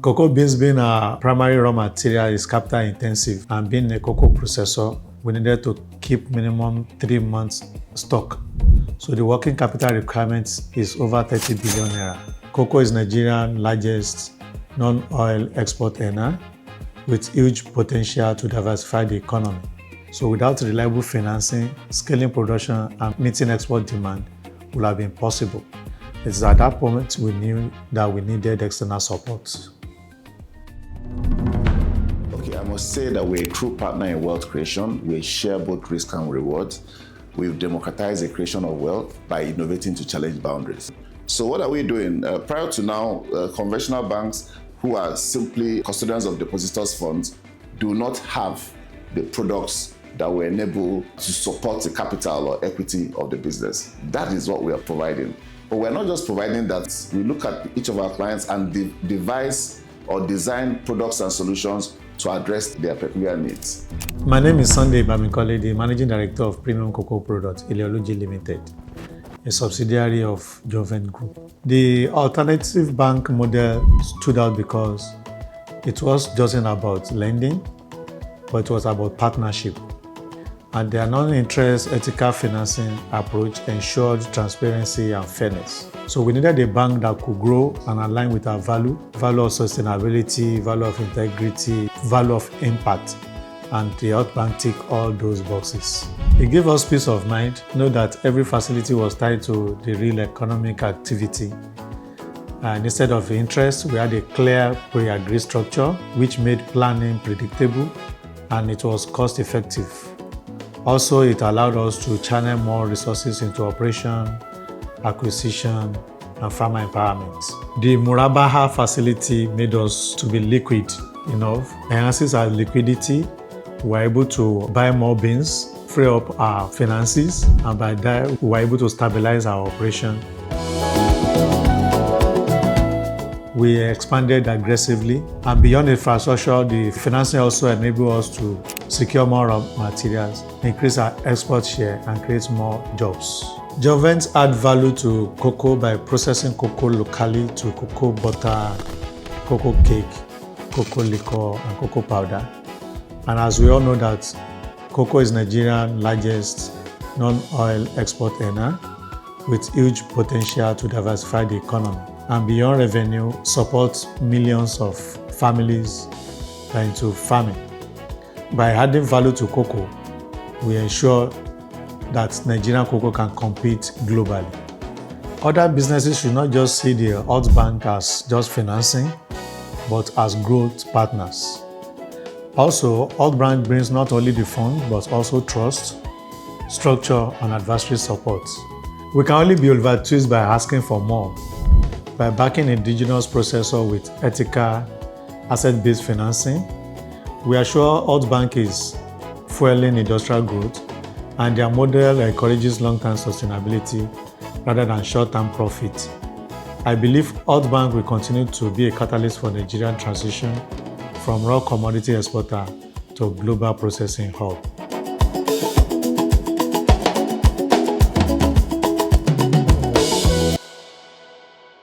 Cocoa beans being our primary raw material is capital intensive, and being a cocoa processor, we needed to keep minimum 3 months stock. So the working capital requirement is over 30 billion naira. Cocoa is Nigerian largest non-oil export earner with huge potential to diversify the economy. So without reliable financing, scaling production and meeting export demand would have been possible. It's at that point we knew that we needed external support. I must say that we're a true partner in wealth creation. We share both risk and reward. We've democratized the creation of wealth by innovating to challenge boundaries. So what are we doing? Prior to now, conventional banks who are simply custodians of depositors' funds do not have the products that will enable to support the capital or equity of the business. That is what we are providing. But we're not just providing that. We look at each of our clients and devise or design products and solutions to address their peculiar needs. My name is Sunday Baminkole, the Managing Director of Premium Cocoa Products, Ileoluji Limited, a subsidiary of Jovent Group. The alternative bank model stood out because it was just about lending, but it was about partnership. And their non-interest ethical financing approach ensured transparency and fairness. So we needed a bank that could grow and align with our value of sustainability, value of integrity, value of impact, and the Earth Bank ticked all those boxes. It gave us peace of mind, know that every facility was tied to the real economic activity. And instead of interest, we had a clear pre-agreed structure, which made planning predictable, and it was cost-effective. Also, it allowed us to channel more resources into operation, acquisition, and farmer empowerment. The Murabaha facility made us to be liquid enough, enhances our liquidity. We were able to buy more beans, free up our finances, and by that, we were able to stabilize our operation. We expanded aggressively, and beyond infrastructure, the financing also enabled us to secure more raw materials, increase our export share, and create more jobs. Jovent add value to cocoa by processing cocoa locally to cocoa butter, cocoa cake, cocoa liquor, and cocoa powder. And as we all know that cocoa is Nigerian largest non-oil export earner with huge potential to diversify the economy. And beyond revenue, support millions of families into farming. By adding value to cocoa, we ensure that Nigerian cocoa can compete globally. Other businesses should not just see the Earth Bank as just financing, but as growth partners. Also, Earth Bank brings not only the fund, but also trust, structure, and advisory support. We can only be over-tweezed by asking for more. By backing indigenous processor with ethical, asset-based financing, we are sure Earth Bank is fueling industrial growth, and their model encourages long-term sustainability rather than short-term profit. I believe Earth Bank will continue to be a catalyst for Nigerian transition from raw commodity exporter to global processing hub.